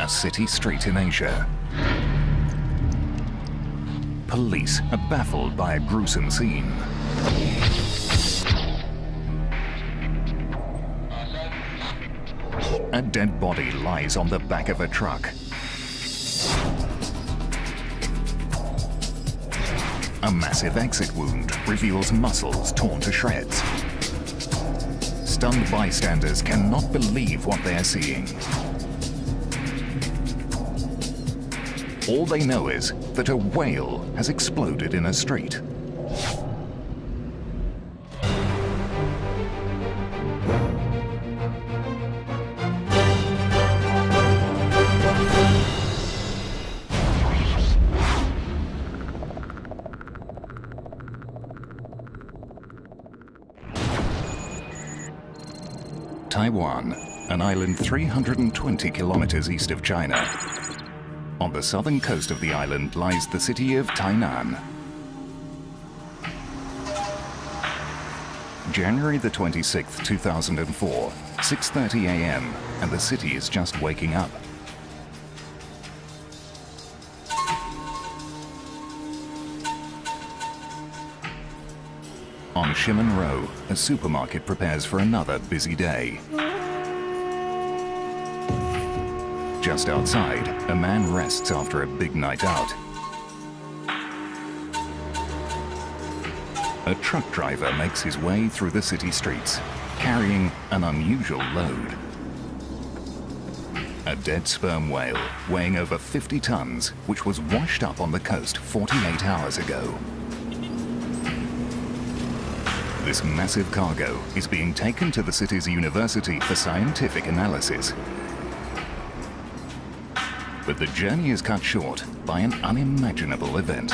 city street in Asia. Police are baffled by a gruesome scene. A dead body lies on the back of a truck. A massive exit wound reveals muscles torn to shreds. Stunned bystanders cannot believe what they are seeing. All they know is that a whale has exploded in a street. Taiwan, an island 320 kilometers east of China. On the southern coast of the island lies the city of Tainan. January the 26th, 2004, 6:30 a.m., and the city is just waking up. On Shimen Row, a supermarket prepares for another busy day. Just outside, a man rests after a big night out. A truck driver makes his way through the city streets, carrying an unusual load. A dead sperm whale weighing over 50 tons, which was washed up on the coast 48 hours ago. This massive cargo is being taken to the city's university for scientific analysis. But the journey is cut short by an unimaginable event.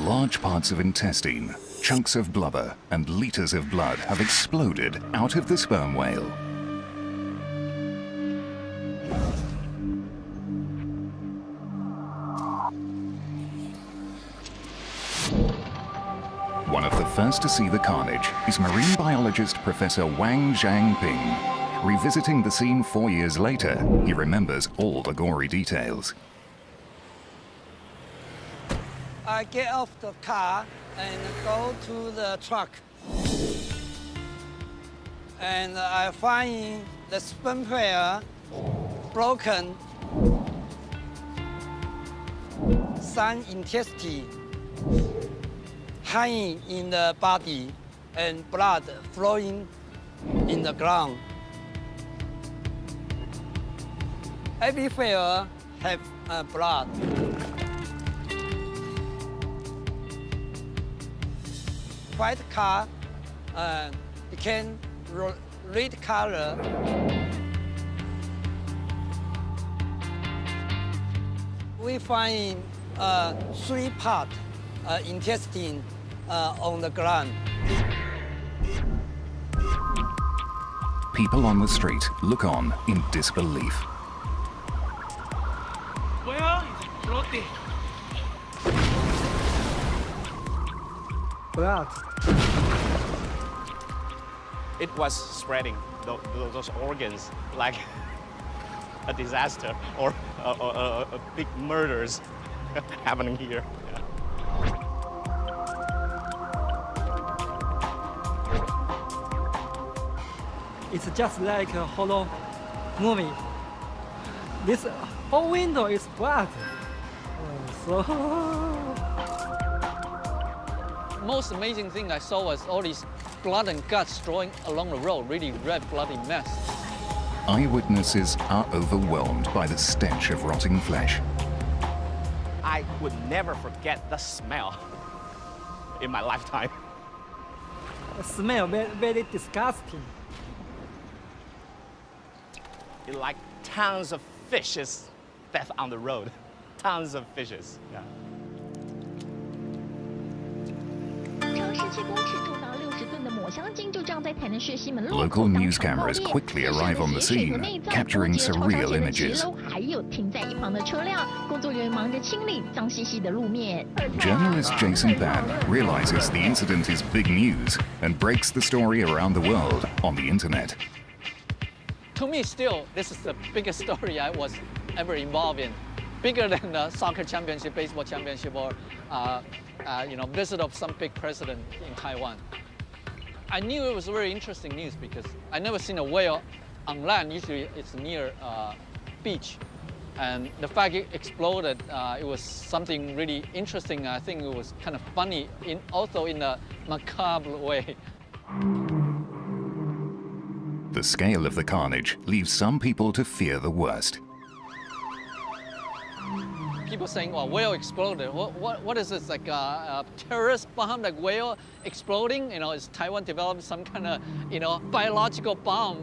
Large parts of intestine, chunks of blubber, and liters of blood have exploded out of the sperm whale. One of the first to see the carnage is marine biologist Professor Wang Zhangping. Revisiting the scene 4 years later, he remembers all the gory details. I get off the car and go to the truck. And I find the sperm whale broken, some intestine hanging in the body, and blood flowing in the ground. Every whale have blood. White car became red color. We find 3 parts intestine on the ground. People on the street look on in disbelief. Where is floating? Blood. It was spreading those organs like a disaster or a big murders happening here. It's just like a horror movie. This whole window is blood. Most amazing thing I saw was all these blood and guts flowing along the road, really red bloody mess. Eyewitnesses are overwhelmed by the stench of rotting flesh. I would never forget the smell in my lifetime. smell very, very disgusting. Like tons of fishes left on the road. Tons of fishes. Yeah. 长17公尺、重达60吨的抹香鲸就这样在台南市西门路口 Local 当 news 场爆 cameras 裂 quickly arrive on the 水和 scene, 内脏 capturing 波及了超商 surreal 前的骑 images. 楼，还有停在一旁的车辆，工作人员忙着清理脏兮兮的路面。 Journalist Jason Pan realizes the incident is big news and breaks the story around the world on the internet. To me, still, this is the biggest story I was ever involved in. Bigger than the soccer championship, baseball championship, or visit of some big president in Taiwan. I knew it was very interesting news because I never seen a whale on land. Usually, it's near beach, and the fact it exploded, it was something really interesting. I think it was kind of funny, also in a macabre way. The scale of the carnage leaves some people to fear the worst. People saying, "Well, whale exploded. What is this? Like a terrorist bomb? Like whale exploding? Is Taiwan developing some kind of biological bomb,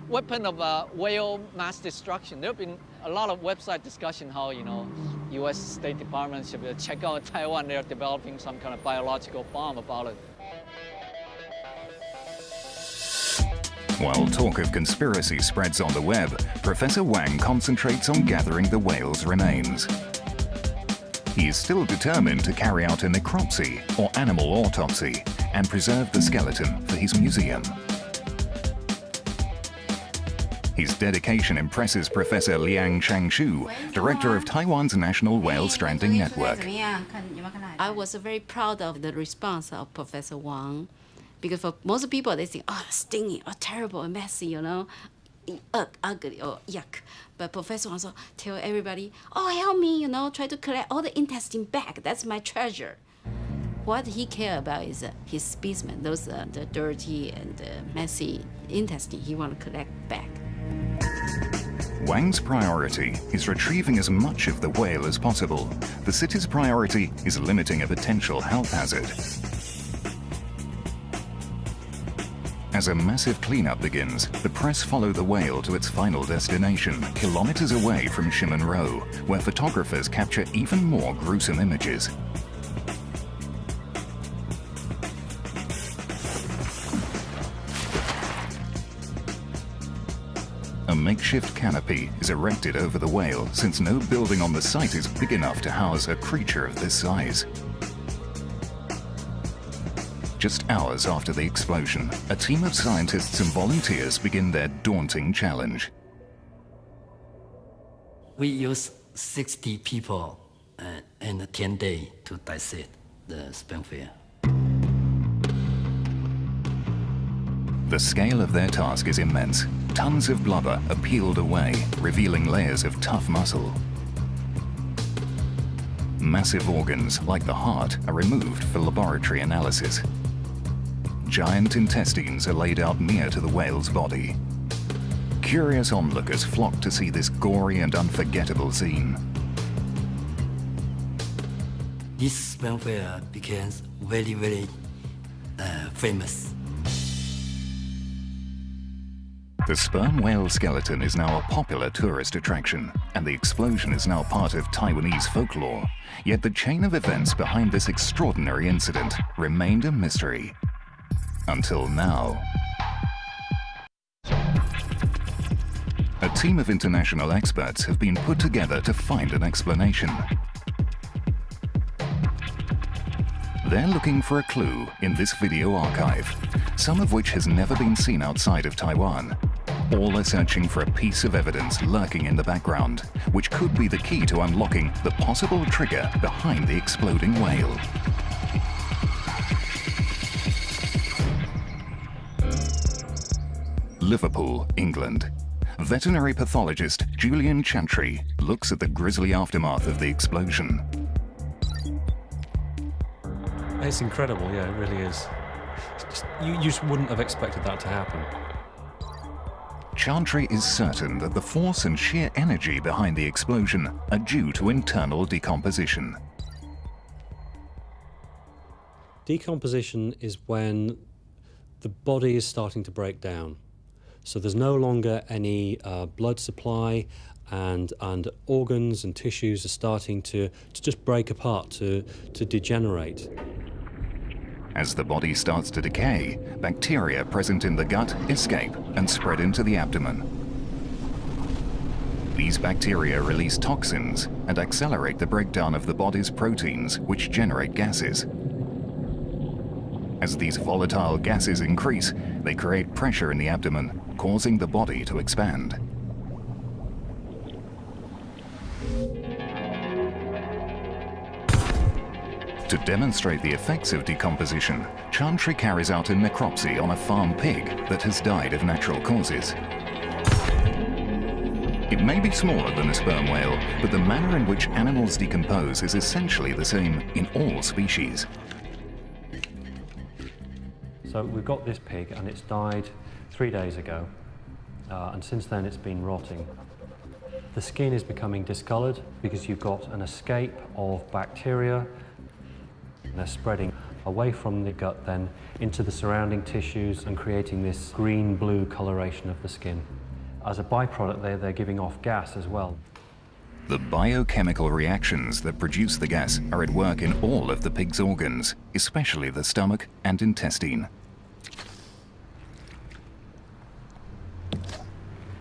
weapon of whale mass destruction?" There have been a lot of website discussion how U.S. State Department should check out Taiwan. They're developing some kind of biological bomb about it. While talk of conspiracy spreads on the web, Professor Wang concentrates on gathering the whale's remains. He is still determined to carry out a necropsy or animal autopsy and preserve the skeleton for his museum. His dedication impresses Professor Liang Changshu, director of Taiwan's National Whale Stranding Network. I was very proud of the response of Professor Wang, because for most people they think, oh, stinging, oh, terrible, messy, ugly or yuck. But Professor Wang also tell everybody, oh, help me, try to collect all the intestine back. That's my treasure. What he care about is his specimen, those the dirty and messy intestine he want to collect back. Wang's priority is retrieving as much of the whale as possible. The city's priority is limiting a potential health hazard. As a massive cleanup begins, the press follow the whale to its final destination, kilometers away from Shimen-ro, where photographers capture even more gruesome images. A makeshift canopy is erected over the whale since no building on the site is big enough to house a creature of this size. Just hours after the explosion, a team of scientists and volunteers begin their daunting challenge. We use 60 people and 10 days to dissect the sperm whale. The scale of their task is immense. Tons of blubber are peeled away, revealing layers of tough muscle. Massive organs, like the heart, are removed for laboratory analysis. Giant intestines are laid out near to the whale's body. Curious onlookers flock to see this gory and unforgettable scene. This sperm whale became very, very famous. The sperm whale skeleton is now a popular tourist attraction, and the explosion is now part of Taiwanese folklore. Yet the chain of events behind this extraordinary incident remained a mystery. Until now. A team of international experts have been put together to find an explanation. They're looking for a clue in this video archive, some of which has never been seen outside of Taiwan. All are searching for a piece of evidence lurking in the background, which could be the key to unlocking the possible trigger behind the exploding whale. Liverpool, England. Veterinary pathologist Julian Chantry looks at the grisly aftermath of the explosion. It's incredible, yeah, it really is. You just wouldn't have expected that to happen. Chantry is certain that the force and sheer energy behind the explosion are due to internal decomposition. Decomposition is when the body is starting to break down. So there's no longer any blood supply, and organs and tissues are starting to just break apart, to degenerate. As the body starts to decay, bacteria present in the gut escape and spread into the abdomen. These bacteria release toxins and accelerate the breakdown of the body's proteins, which generate gases. As these volatile gases increase, they create pressure in the abdomen, causing the body to expand. To demonstrate the effects of decomposition, Chantry carries out a necropsy on a farm pig that has died of natural causes. It may be smaller than a sperm whale, but the manner in which animals decompose is essentially the same in all species. So we've got this pig, and it's died 3 days ago, and since then it's been rotting. The skin is becoming discoloured because you've got an escape of bacteria. They're spreading away from the gut then into the surrounding tissues and creating this green-blue coloration of the skin. As a byproduct, they're giving off gas as well. The biochemical reactions that produce the gas are at work in all of the pig's organs, especially the stomach and intestine.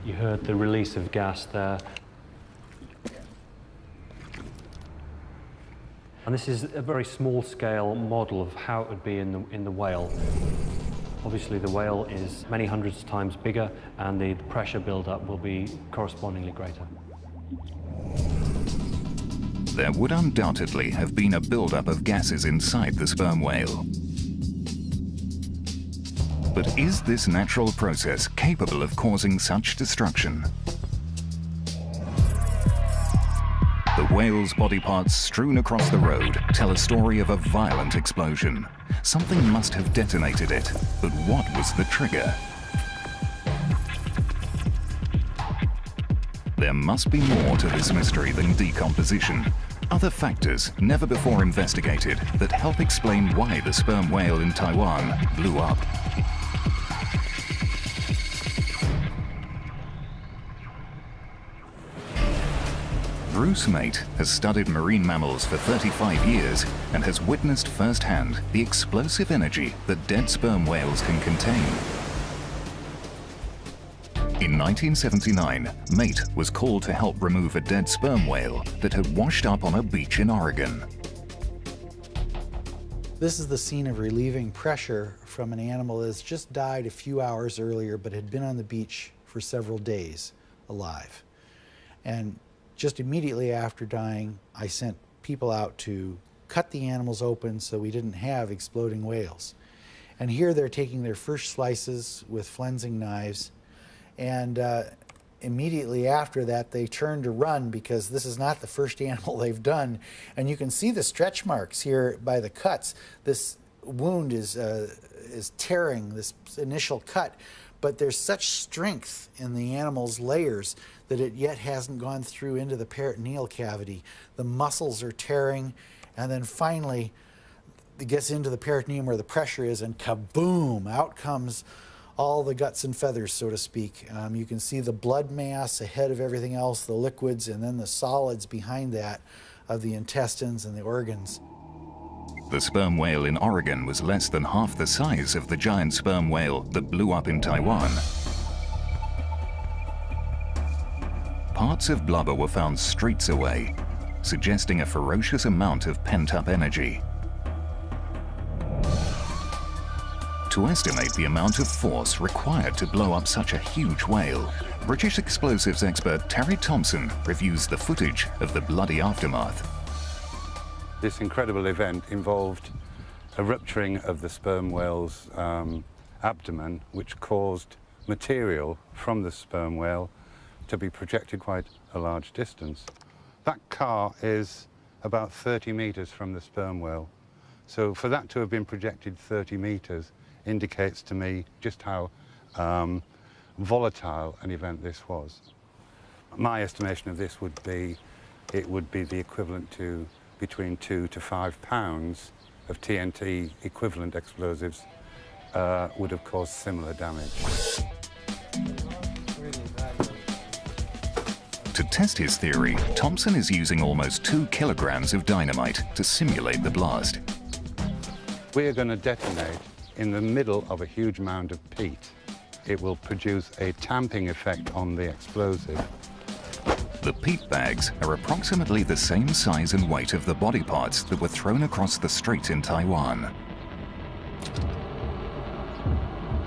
You heard the release of gas there. And this is a very small-scale model of how it would be in the whale. Obviously, the whale is many hundreds of times bigger, and the pressure build-up will be correspondingly greater. There would undoubtedly have been a build-up of gases inside the sperm whale. But is this natural process capable of causing such destruction? The whale's body parts strewn across the road tell a story of a violent explosion. Something must have detonated it, but what was the trigger? There must be more to this mystery than decomposition. Other factors never before investigated that help explain why the sperm whale in Taiwan blew up. Bruce Mate has studied marine mammals for 35 years and has witnessed firsthand the explosive energy that dead sperm whales can contain. In 1979, Mate was called to help remove a dead sperm whale that had washed up on a beach in Oregon. This is the scene of relieving pressure from an animal that's just died a few hours earlier but had been on the beach for several days alive. And just immediately after dying, I sent people out to cut the animals open so we didn't have exploding whales. And here they're taking their first slices with flensing knives, and immediately after that they turn to run because this is not the first animal they've done. And you can see the stretch marks here by the cuts. This wound is tearing this initial cut, but there's such strength in the animal's layers that it yet hasn't gone through into the peritoneal cavity. The muscles are tearing, and then finally it gets into the peritoneum where the pressure is, and kaboom, out comes all the guts and feathers, so to speak. You can see the blood mass ahead of everything else, the liquids, and then the solids behind that of the intestines and the organs. The sperm whale in Oregon was less than half the size of the giant sperm whale that blew up in Taiwan. Parts of blubber were found streets away, suggesting a ferocious amount of pent-up energy. To estimate the amount of force required to blow up such a huge whale, British explosives expert Terry Thompson reviews the footage of the bloody aftermath. This incredible event involved a rupturing of the sperm whale's abdomen, which caused material from the sperm whale to be projected quite a large distance. That car is about 30 meters from the sperm whale. So for that to have been projected 30 meters indicates to me just how volatile an event this was. My estimation of this would be, it would be the equivalent to between 2 to 5 pounds of TNT equivalent explosives would have caused similar damage. To test his theory, Thompson is using almost 2 kilograms of dynamite to simulate the blast. We are going to detonate in the middle of a huge mound of peat. It will produce a tamping effect on the explosive. The peat bags are approximately the same size and weight of the body parts that were thrown across the street in Taiwan.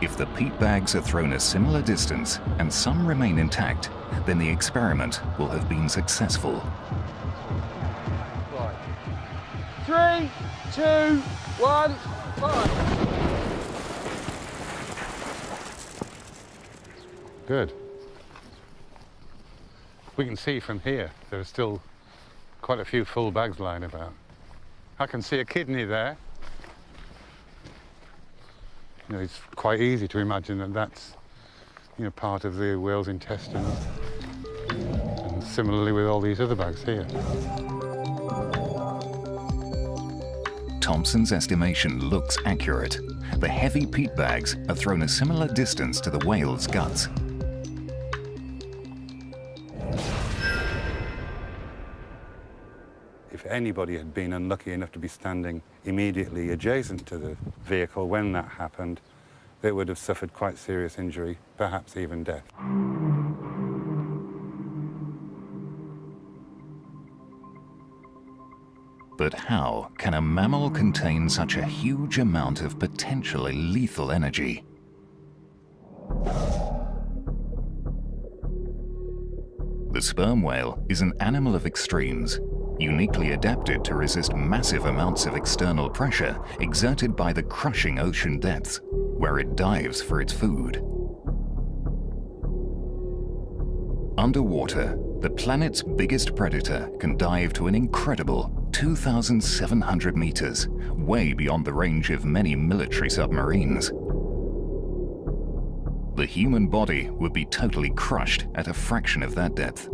If the peat bags are thrown a similar distance and some remain intact, then the experiment will have been successful. 3, 2, 1, fire! Good. We can see from here there are still quite a few full bags lying about. I can see a kidney there. You know, it's quite easy to imagine that that's, you know, part of the whale's intestines. And similarly with all these other bags here. Thompson's estimation looks accurate. The heavy peat bags are thrown a similar distance to the whale's guts. If anybody had been unlucky enough to be standing immediately adjacent to the vehicle when that happened, they would have suffered quite serious injury, perhaps even death. But how can a mammal contain such a huge amount of potentially lethal energy? The sperm whale is an animal of extremes, uniquely adapted to resist massive amounts of external pressure exerted by the crushing ocean depths, where it dives for its food. Underwater, the planet's biggest predator can dive to an incredible 2,700 meters, way beyond the range of many military submarines. The human body would be totally crushed at a fraction of that depth.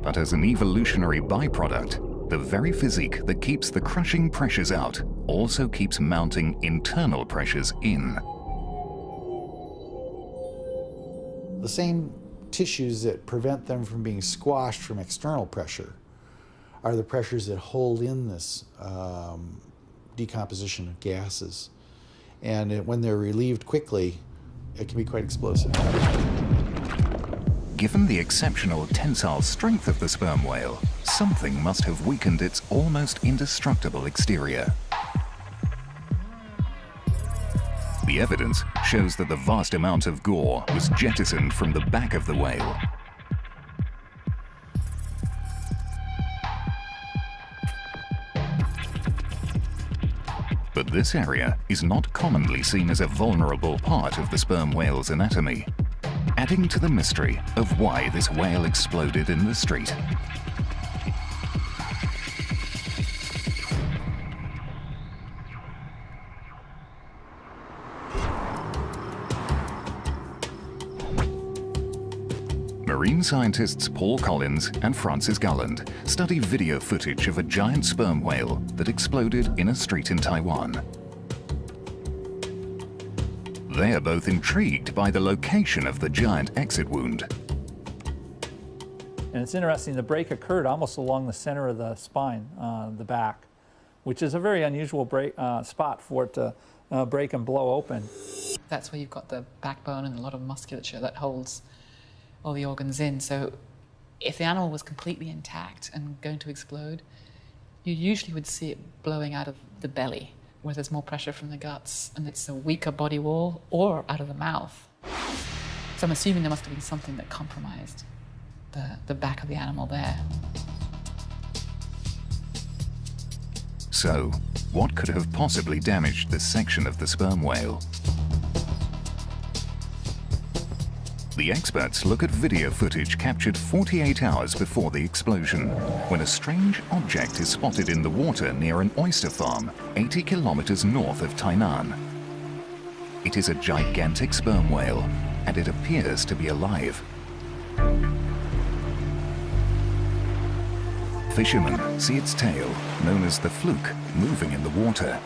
But as an evolutionary byproduct, the very physique that keeps the crushing pressures out also keeps mounting internal pressures in. The same tissues that prevent them from being squashed from external pressure are the pressures that hold in this decomposition of gases. And when they're relieved quickly, it can be quite explosive. Given the exceptional tensile strength of the sperm whale, something must have weakened its almost indestructible exterior. The evidence shows that the vast amount of gore was jettisoned from the back of the whale. But this area is not commonly seen as a vulnerable part of the sperm whale's anatomy, adding to the mystery of why this whale exploded in the street. Marine scientists Paul Collins and Francis Gulland study video footage of a giant sperm whale that exploded in a street in Taiwan. They are both intrigued by the location of the giant exit wound. And it's interesting, the break occurred almost along the center of the spine, the back, which is a very unusual spot for it to break and blow open. That's where you've got the backbone and a lot of musculature that holds all the organs in. So if the animal was completely intact and going to explode, you usually would see it blowing out of the belly, where there's more pressure from the guts and it's a weaker body wall, or out of the mouth. So I'm assuming there must have been something that compromised the back of the animal there. So, what could have possibly damaged this section of the sperm whale? The experts look at video footage captured 48 hours before the explosion, when a strange object is spotted in the water near an oyster farm 80 kilometers north of Tainan. It is a gigantic sperm whale, and it appears to be alive. Fishermen see its tail, known as the fluke, moving in the water.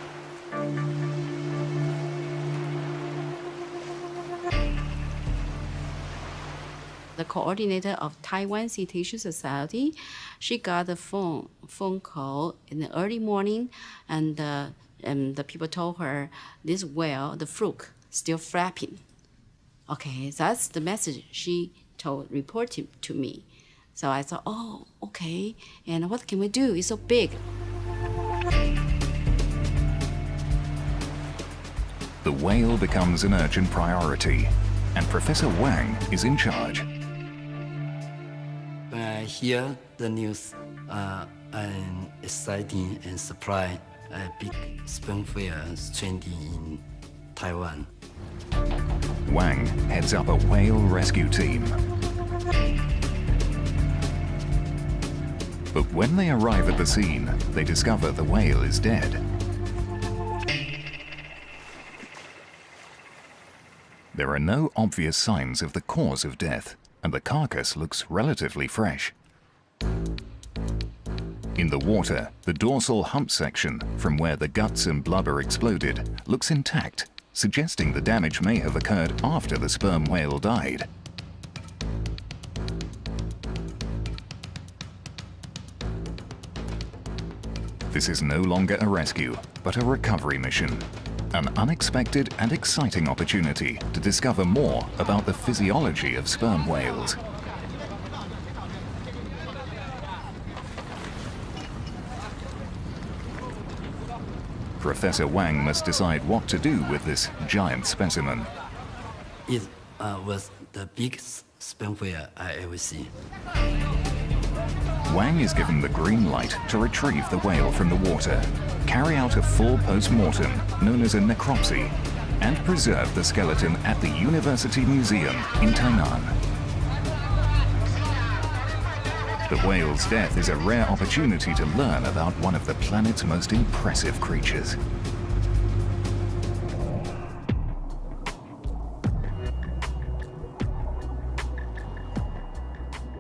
The coordinator of Taiwan Cetacean Society, she got a phone call in the early morning, and the people told her this whale, the fluke, still flapping. Okay, that's the message she reported to me. So I thought, oh, okay, and what can we do? It's so big. The whale becomes an urgent priority, and Professor Wang is in charge. When I hear the news, I'm excited and surprised a big sperm whale stranded in Taiwan. Wang heads up a whale rescue team. But when they arrive at the scene, they discover the whale is dead. There are no obvious signs of the cause of death, and the carcass looks relatively fresh. In the water, the dorsal hump section, from where the guts and blubber exploded, looks intact, suggesting the damage may have occurred after the sperm whale died. This is no longer a rescue, but a recovery mission. An unexpected and exciting opportunity to discover more about the physiology of sperm whales. Professor Wang must decide what to do with this giant specimen. It was the biggest sperm whale I ever seen. Wang is given the green light to retrieve the whale from the water, carry out a full post-mortem known as a necropsy, and preserve the skeleton at the University Museum in Tainan. The whale's death is a rare opportunity to learn about one of the planet's most impressive creatures.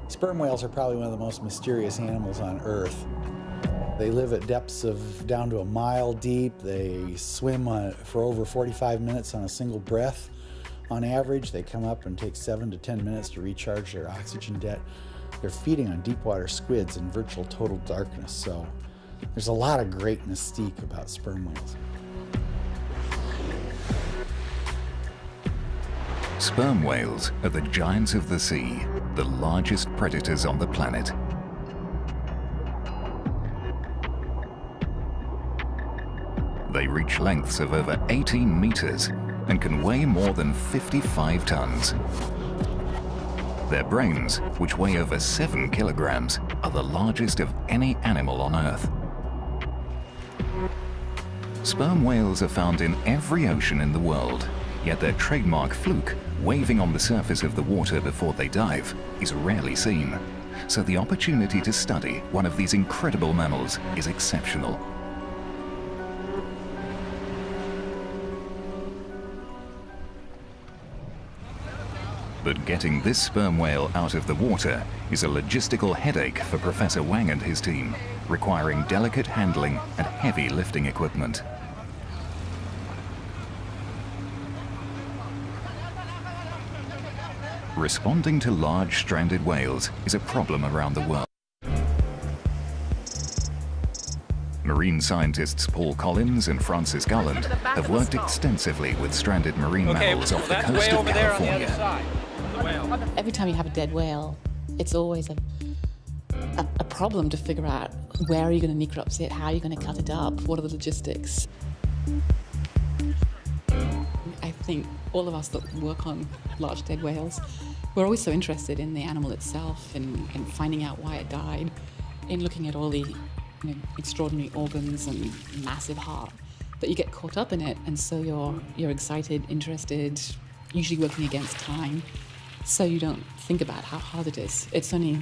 Sperm whales are probably one of the most mysterious animals on Earth. They live at depths of down to a mile deep. They swim for over 45 minutes on a single breath. On average, they come up and take 7 to 10 minutes to recharge their oxygen debt. They're feeding on deep water squids in virtual total darkness, so there's a lot of great mystique about sperm whales. Sperm whales are the giants of the sea, the largest predators on the planet. They reach lengths of over 18 meters and can weigh more than 55 tons. Their brains, which weigh over 7 kilograms, are the largest of any animal on Earth. Sperm whales are found in every ocean in the world, yet their trademark fluke, waving on the surface of the water before they dive, is rarely seen. So the opportunity to study one of these incredible mammals is exceptional. But getting this sperm whale out of the water is a logistical headache for Professor Wang and his team, requiring delicate handling and heavy lifting equipment. Responding to large stranded whales is a problem around the world. Marine scientists Paul Collins and Francis Garland have worked extensively with stranded marine mammals off the coast of California. Every time you have a dead whale, it's always a problem to figure out where are you going to necropsy it, how are you going to cut it up, what are the logistics. I think all of us that work on large dead whales, we're always so interested in the animal itself and finding out why it died, in looking at all the extraordinary organs and massive heart, that you get caught up in it, and so you're excited, interested, usually working against time, so you don't think about how hard it is. It's only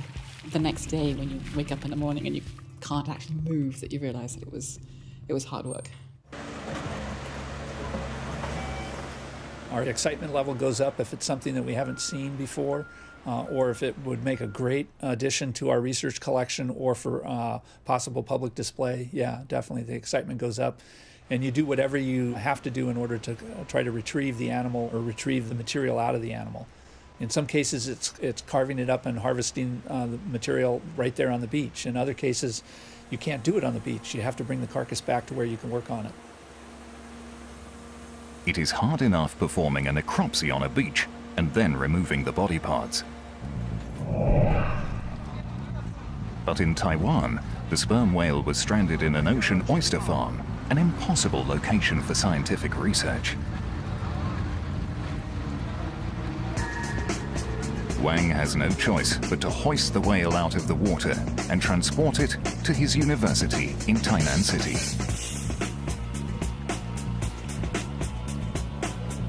the next day when you wake up in the morning and you can't actually move that you realize that it was hard work. Our excitement level goes up if it's something that we haven't seen before. or if it would make a great addition to our research collection or for possible public display, yeah, definitely the excitement goes up. And you do whatever you have to do in order to try to retrieve the animal or retrieve the material out of the animal. In some cases, it's carving it up and harvesting the material right there on the beach. In other cases, you can't do it on the beach. You have to bring the carcass back to where you can work on it. It is hard enough performing a necropsy on a beach and then removing the body parts. But in Taiwan, the sperm whale was stranded in an ocean oyster farm, an impossible location for scientific research. Wang has no choice but to hoist the whale out of the water and transport it to his university in Tainan City.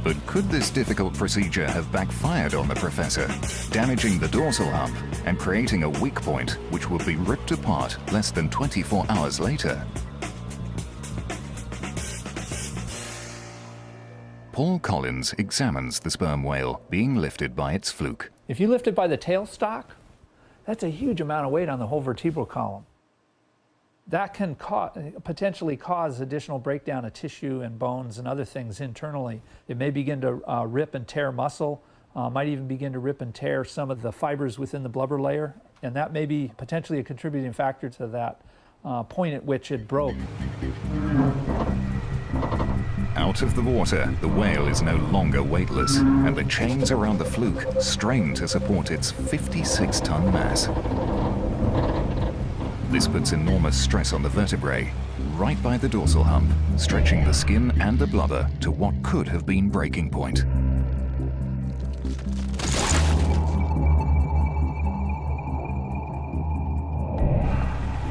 But could this difficult procedure have backfired on the professor, damaging the dorsal hump and creating a weak point which would be ripped apart less than 24 hours later? Paul Collins examines the sperm whale being lifted by its fluke. If you lift it by the tail stalk, that's a huge amount of weight on the whole vertebral column. That can potentially cause additional breakdown of tissue and bones and other things internally. It may begin to rip and tear muscle, might even begin to rip and tear some of the fibers within the blubber layer, and that may be potentially a contributing factor to that point at which it broke. Out of the water, the whale is no longer weightless, and the chains around the fluke strain to support its 56-ton mass. This puts enormous stress on the vertebrae, right by the dorsal hump, stretching the skin and the blubber to what could have been breaking point.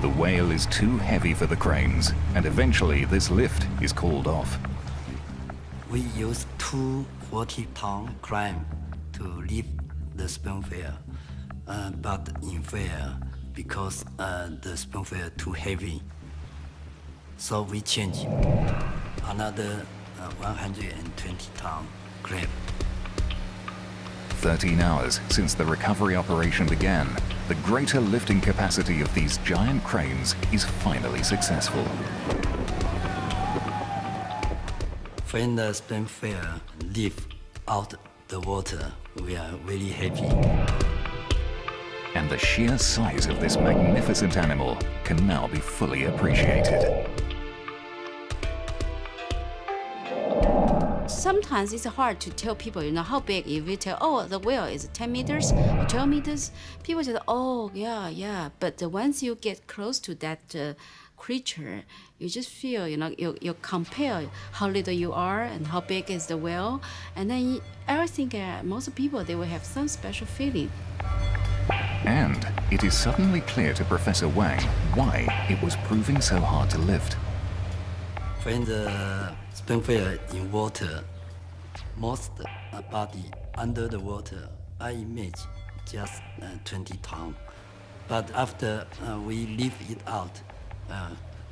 The whale is too heavy for the cranes, and eventually this lift is called off. We use 2 40-ton cranes to lift the sperm whale, but in fail because the sperm whale too heavy. So we change another 120-ton crane. 13 hours since the recovery operation began, the greater lifting capacity of these giant cranes is finally successful. When the sperm whale lift out the water, we are really happy. And the sheer size of this magnificent animal can now be fully appreciated. Sometimes it's hard to tell people, how big. If you tell, oh, the whale is 10 meters or 12 meters, people say, oh, yeah. But once you get close to that creature, you just feel, you compare how little you are and how big is the whale. And then I think most people, they will have some special feeling. And it is suddenly clear to Professor Wang why it was proving so hard to lift. When the sperm whale in water, most body under the water, I image just 20 tons. But after we lift it out,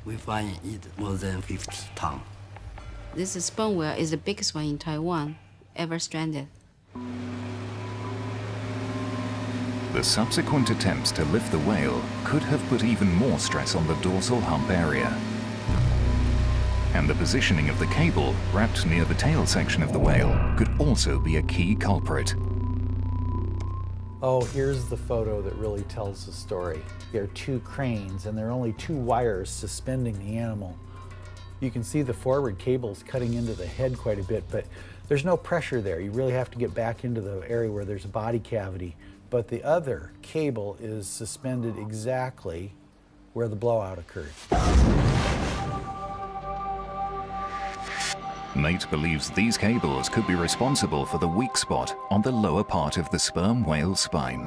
we find it more than 50 tons. This sperm whale is the biggest one in Taiwan ever stranded. The subsequent attempts to lift the whale could have put even more stress on the dorsal hump area. And the positioning of the cable wrapped near the tail section of the whale could also be a key culprit. Oh, here's the photo that really tells the story. There are 2 cranes and there are only 2 wires suspending the animal. You can see the forward cables cutting into the head quite a bit, but there's no pressure there. You really have to get back into the area where there's a body cavity. But the other cable is suspended exactly where the blowout occurred. Nate believes these cables could be responsible for the weak spot on the lower part of the sperm whale's spine.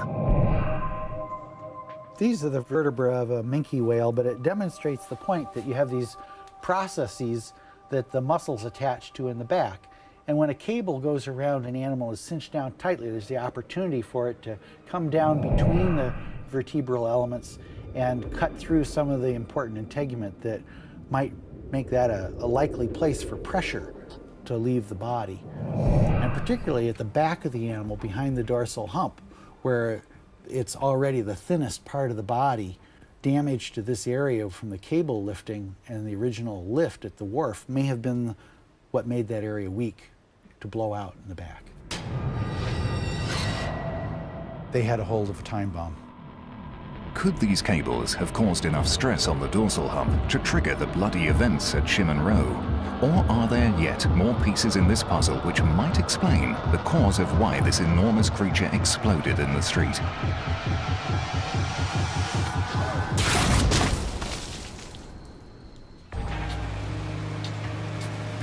These are the vertebrae of a minke whale, but it demonstrates the point that you have these processes that the muscles attach to in the back. And when a cable goes around an animal is cinched down tightly, there's the opportunity for it to come down between the vertebral elements and cut through some of the important integument that might make that a likely place for pressure to leave the body. And particularly at the back of the animal, behind the dorsal hump, where it's already the thinnest part of the body. Damage to this area from the cable lifting and the original lift at the wharf may have been what made that area weak to blow out in the back. They had a hold of a time bomb. Could these cables have caused enough stress on the dorsal hump to trigger the bloody events at Ximen Row? Or are there yet more pieces in this puzzle which might explain the cause of why this enormous creature exploded in the street?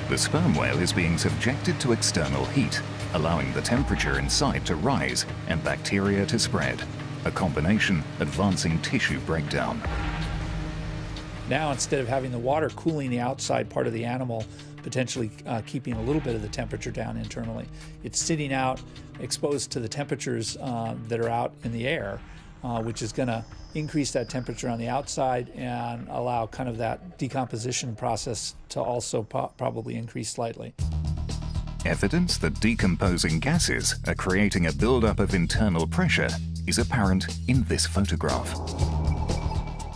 The sperm whale is being subjected to external heat, allowing the temperature inside to rise and bacteria to spread, a combination advancing tissue breakdown. Now, instead of having the water cooling the outside part of the animal, potentially keeping a little bit of the temperature down internally, it's sitting out exposed to the temperatures that are out in the air, which is going to increase that temperature on the outside and allow kind of that decomposition process to also probably increase slightly. Evidence that decomposing gases are creating a buildup of internal pressure is apparent in this photograph.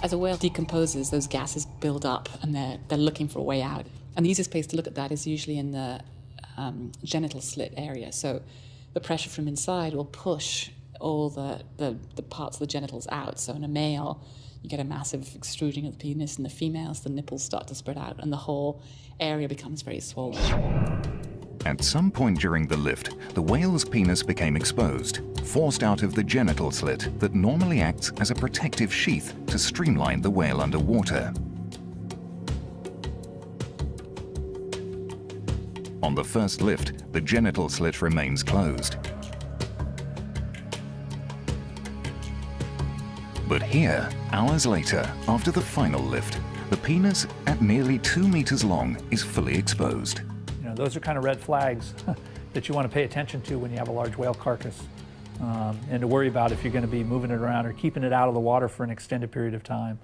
As a whale decomposes, those gases build up and they're looking for a way out. And the easiest place to look at that is usually in the genital slit area. So the pressure from inside will push all the parts of the genitals out. So in a male, you get a massive extruding of the penis. In the females, the nipples start to spread out and the whole area becomes very swollen. At some point during the lift, the whale's penis became exposed, forced out of the genital slit that normally acts as a protective sheath to streamline the whale underwater. On the first lift, the genital slit remains closed. But here, hours later, after the final lift, the penis, at nearly 2 meters long, is fully exposed. You know, those are kind of red flags that you want to pay attention to when you have a large whale carcass, and to worry about if you're going to be moving it around or keeping it out of the water for an extended period of time.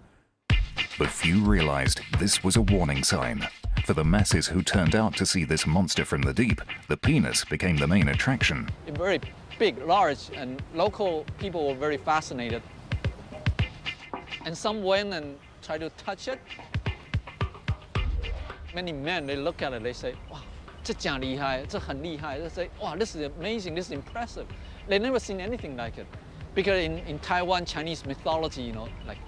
But few realized this was a warning sign. For the masses who turned out to see this monster from the deep, the penis became the main attraction. Very big, large, and local people were very fascinated. And some went and tried to touch it. Many men, they look at it, they say, wow, 这真厉害, 这很厉害. They say, wow, this is amazing, this is impressive. They've never seen anything like it. Because in Taiwan, Chinese mythology, you know, like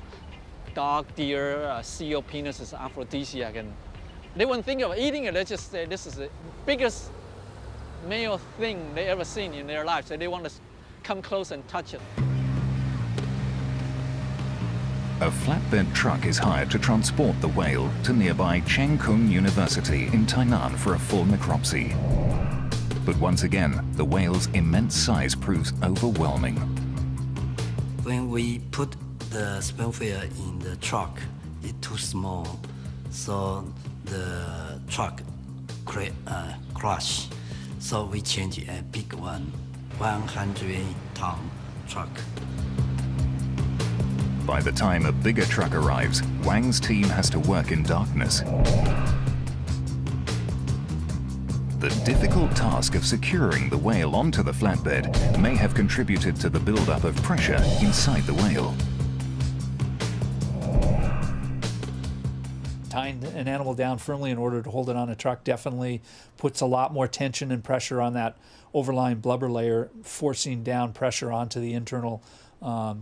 dog, deer, seal penis is aphrodisiac, and they wouldn't think of eating it. They just say this is the biggest male thing they ever seen in their lives. So they want to come close and touch it. A flatbed truck is hired to transport the whale to nearby Cheng Kung University in Tainan for a full necropsy. But once again, the whale's immense size proves overwhelming. When we put the sperm whale in the truck, it's too small, so the truck crash. So we change a big one, 100-ton truck. By the time a bigger truck arrives, Wang's team has to work in darkness. The difficult task of securing the whale onto the flatbed may have contributed to the buildup of pressure inside the whale. Tying an animal down firmly in order to hold it on a truck definitely puts a lot more tension and pressure on that overlying blubber layer, forcing down pressure onto the internal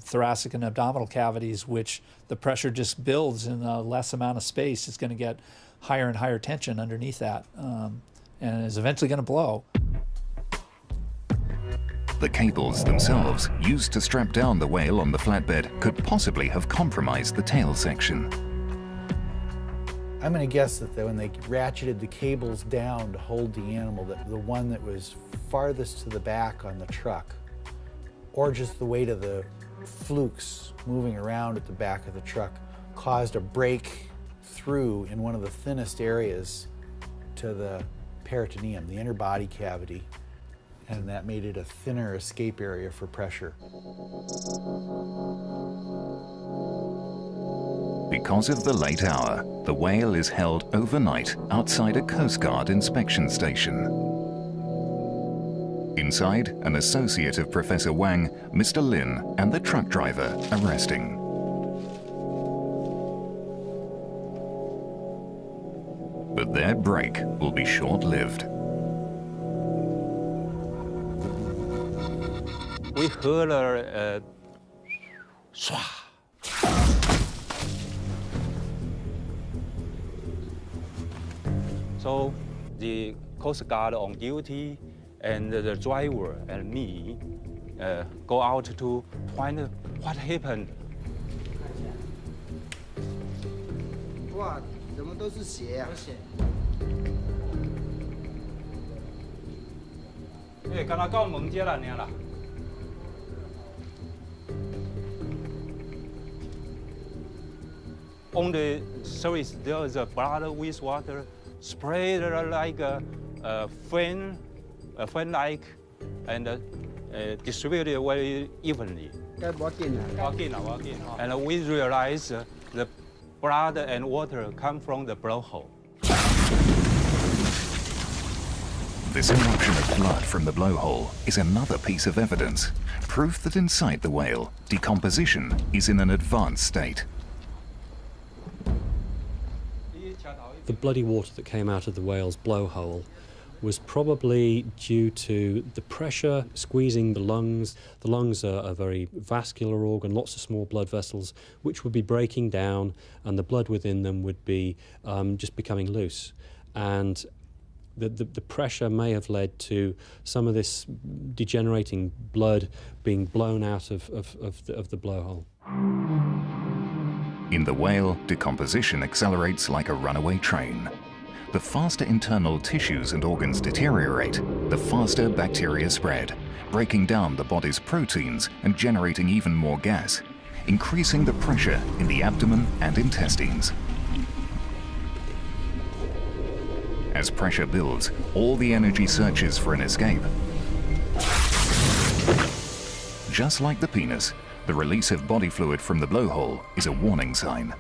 thoracic and abdominal cavities, which the pressure just builds in a less amount of space. It's going to get higher and higher tension underneath that, and is eventually going to blow. The cables themselves, used to strap down the whale on the flatbed, could possibly have compromised the tail section. I'm going to guess that when they ratcheted the cables down to hold the animal, that the one that was farthest to the back on the truck, or just the weight of the flukes moving around at the back of the truck, caused a break through in one of the thinnest areas to the peritoneum, the inner body cavity, and that made it a thinner escape area for pressure. Because of the late hour, the whale is held overnight outside a Coast Guard inspection station. Inside, an associate of Professor Wang, Mr. Lin, and the truck driver are resting. But their break will be short-lived. We heard a swah. So the Coast Guard on duty and the driver and me go out to find what happened. 哇，怎么都是血啊！哎，刚才到门街了，娘了。 On the surface, there is a blood with water sprayed like a fan-like, and distributed very evenly. Walk in. And we realize the blood and water come from the blowhole. This eruption of blood from the blowhole is another piece of evidence, proof that inside the whale, decomposition is in an advanced state. The bloody water that came out of the whale's blowhole was probably due to the pressure squeezing the lungs. The lungs are a very vascular organ, lots of small blood vessels, which would be breaking down, and the blood within them would be just becoming loose. And the pressure may have led to some of this degenerating blood being blown out of the blowhole. In the whale, decomposition accelerates like a runaway train. The faster internal tissues and organs deteriorate, the faster bacteria spread, breaking down the body's proteins and generating even more gas, increasing the pressure in the abdomen and intestines. As pressure builds, all the energy searches for an escape. Just like the penis, the release of body fluid from the blowhole is a warning sign.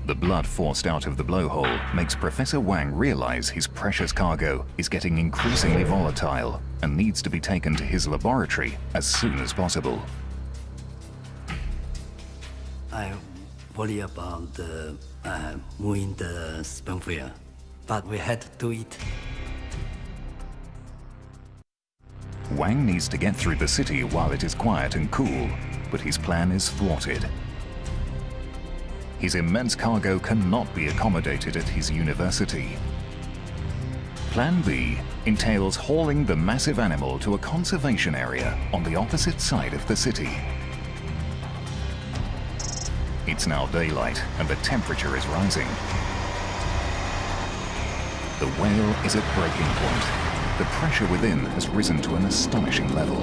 The blood forced out of the blowhole makes Professor Wang realize his precious cargo is getting increasingly volatile and needs to be taken to his laboratory as soon as possible. I worry about moving the sperm whale, but we had to do it. Wang needs to get through the city while it is quiet and cool, but his plan is thwarted. His immense cargo cannot be accommodated at his university. Plan B entails hauling the massive animal to a conservation area on the opposite side of the city. It's now daylight and the temperature is rising. The whale is at breaking point. The pressure within has risen to an astonishing level.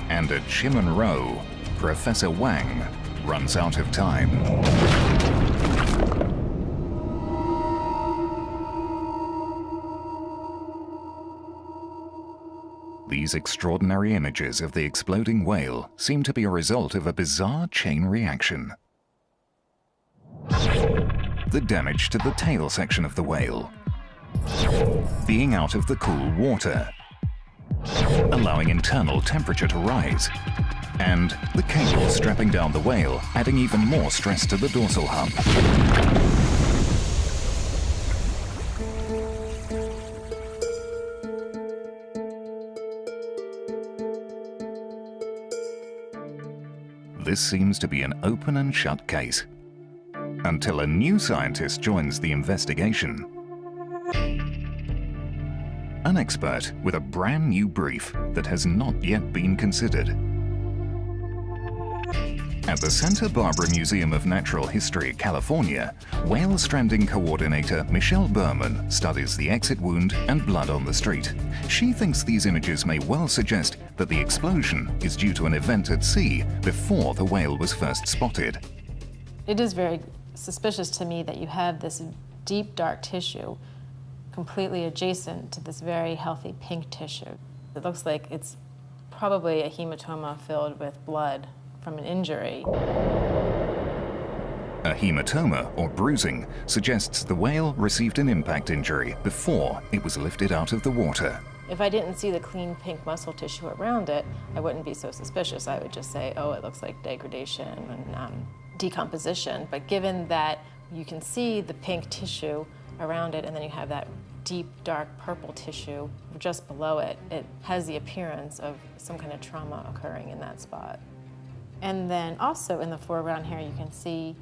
And at Chimonro, Professor Wang runs out of time. These extraordinary images of the exploding whale seem to be a result of a bizarre chain reaction. The damage to the tail section of the whale, being out of the cool water, allowing internal temperature to rise, and the cable strapping down the whale adding even more stress to the dorsal hump. This seems to be an open and shut case, until a new scientist joins the investigation. An expert with a brand new brief that has not yet been considered. At the Santa Barbara Museum of Natural History, California, whale stranding coordinator Michelle Berman studies the exit wound and blood on the street. She thinks these images may well suggest that the explosion is due to an event at sea before the whale was first spotted. It is very suspicious to me that you have this deep, dark tissue completely adjacent to this very healthy pink tissue. It looks like it's probably a hematoma filled with blood from an injury. A hematoma, or bruising, suggests the whale received an impact injury before it was lifted out of the water. If I didn't see the clean pink muscle tissue around it, I wouldn't be so suspicious. I would just say, oh, it looks like degradation and decomposition. But given that you can see the pink tissue around it and then you have that deep, dark purple tissue just below it, it has the appearance of some kind of trauma occurring in that spot. And then also in the foreground here, you can see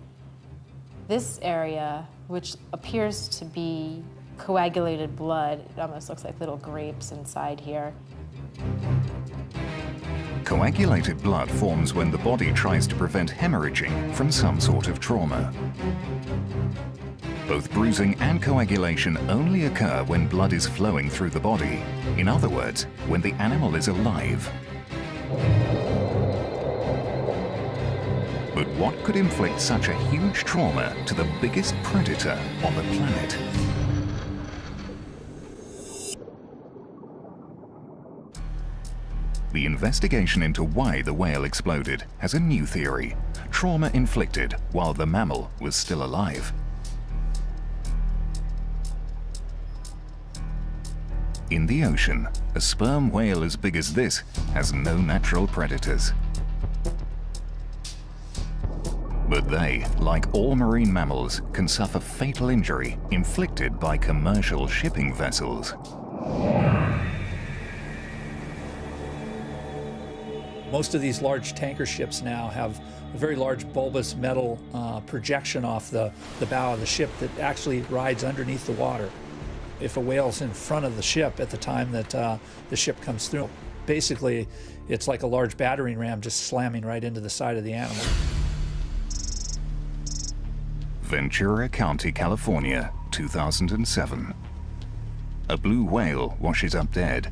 this area, which appears to be coagulated blood. It almost looks like little grapes inside here. Coagulated blood forms when the body tries to prevent hemorrhaging from some sort of trauma. Both bruising and coagulation only occur when blood is flowing through the body. In other words, when the animal is alive. But what could inflict such a huge trauma to the biggest predator on the planet? The investigation into why the whale exploded has a new theory: trauma inflicted while the mammal was still alive. In the ocean, a sperm whale as big as this has no natural predators. But they, like all marine mammals, can suffer fatal injury inflicted by commercial shipping vessels. Most of these large tanker ships now have a very large bulbous metal projection off the bow of the ship that actually rides underneath the water. If a whale's in front of the ship at the time that the ship comes through, basically it's like a large battering ram just slamming right into the side of the animal. Ventura County, California, 2007. A blue whale washes up dead.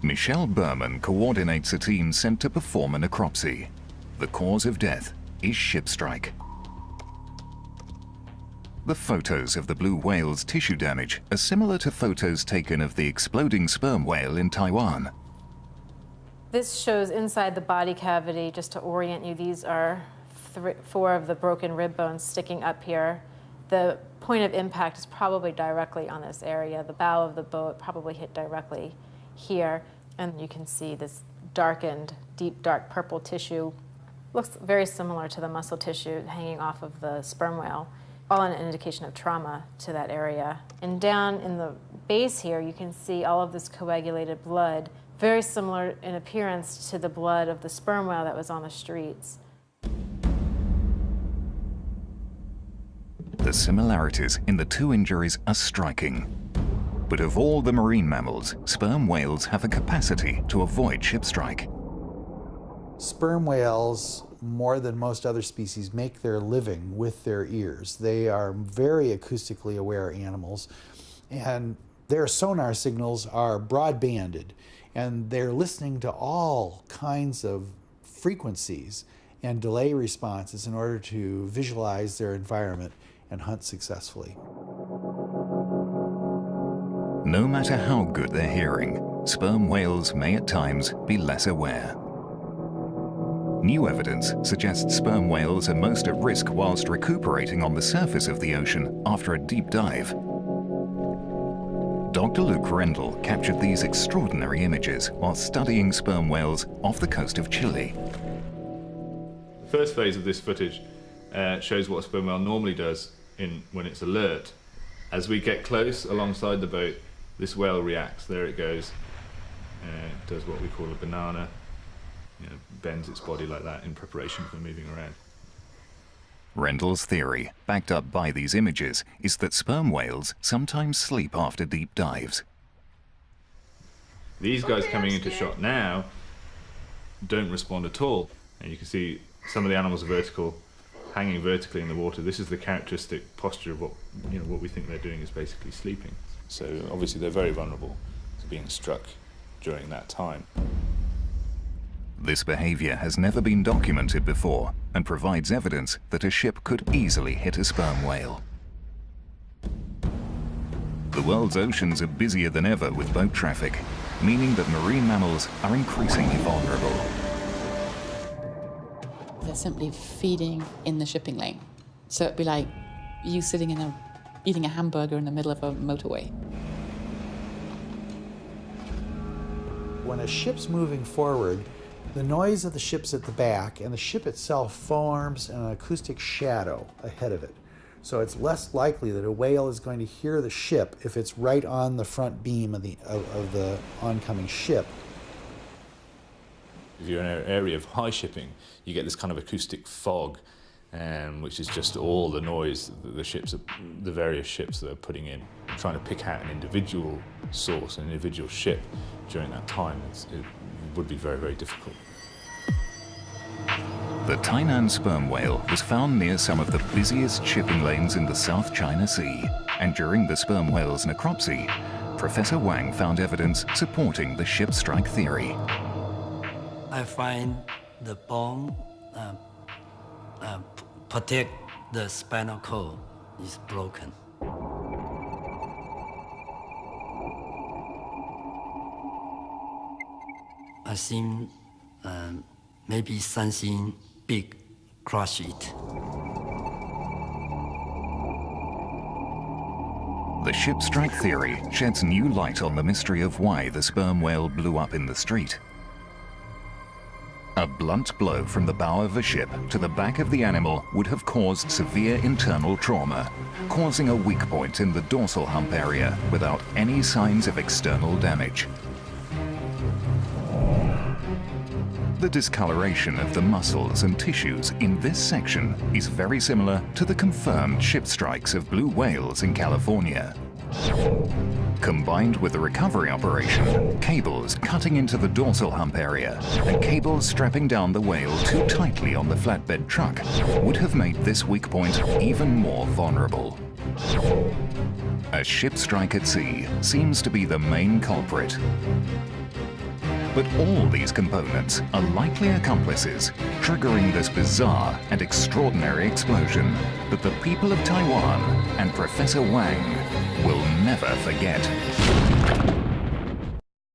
Michelle Berman coordinates a team sent to perform a necropsy. The cause of death is ship strike. The photos of the blue whale's tissue damage are similar to photos taken of the exploding sperm whale in Taiwan. This shows inside the body cavity, just to orient you. These are 4 of the broken rib bones sticking up here. The point of impact is probably directly on this area. The bow of the boat probably hit directly here. And you can see this darkened, deep, dark purple tissue. Looks very similar to the muscle tissue hanging off of the sperm whale, all an indication of trauma to that area. And down in the base here, you can see all of this coagulated blood, very similar in appearance to the blood of the sperm whale that was on the streets. The similarities in the 2 injuries are striking. But of all the marine mammals, sperm whales have a capacity to avoid ship strike. Sperm whales, more than most other species, make their living with their ears. They are very acoustically aware animals, and their sonar signals are broadbanded, and they're listening to all kinds of frequencies and delay responses in order to visualize their environment and hunt successfully. No matter how good their hearing, sperm whales may at times be less aware. New evidence suggests sperm whales are most at risk whilst recuperating on the surface of the ocean after a deep dive. Dr. Luke Rendell captured these extraordinary images while studying sperm whales off the coast of Chile. The first phase of this footage shows what a sperm whale normally does when it's alert. As we get close alongside the boat, this whale reacts. There it goes. It does what we call a banana. Bends its body like that in preparation for moving around. Rendell's theory, backed up by these images, is that sperm whales sometimes sleep after deep dives. These guys coming into shot now don't respond at all. And you can see some of the animals are vertical, hanging vertically in the water. This is the characteristic posture of what we think they're doing is basically sleeping. So obviously they're very vulnerable to being struck during that time. This behavior has never been documented before and provides evidence that a ship could easily hit a sperm whale. The world's oceans are busier than ever with boat traffic, meaning that marine mammals are increasingly vulnerable. are simply feeding in the shipping lane. So it'd be like you sitting eating a hamburger in the middle of a motorway. When a ship's moving forward, the noise of the ship's at the back, and the ship itself forms an acoustic shadow ahead of it. So it's less likely that a whale is going to hear the ship if it's right on the front beam of the oncoming ship. If you're in an area of high shipping, you get this kind of acoustic fog, which is just all the noise that the various ships that are putting in. Trying to pick out an individual source, an individual ship during that time, it would be very, very difficult. The Tainan sperm whale was found near some of the busiest shipping lanes in the South China Sea, and during the sperm whale's necropsy, Professor Wang found evidence supporting the ship strike theory. I find the bone protect the spinal cord is broken. I think maybe something big crush it. The ship strike theory sheds new light on the mystery of why the sperm whale blew up in the street. A blunt blow from the bow of a ship to the back of the animal would have caused severe internal trauma, causing a weak point in the dorsal hump area without any signs of external damage. The discoloration of the muscles and tissues in this section is very similar to the confirmed ship strikes of blue whales in California. Combined with the recovery operation, cables cutting into the dorsal hump area and cables strapping down the whale too tightly on the flatbed truck would have made this weak point even more vulnerable. A ship strike at sea seems to be the main culprit. But all these components are likely accomplices, triggering this bizarre and extraordinary explosion that the people of Taiwan and Professor Wang will never forget.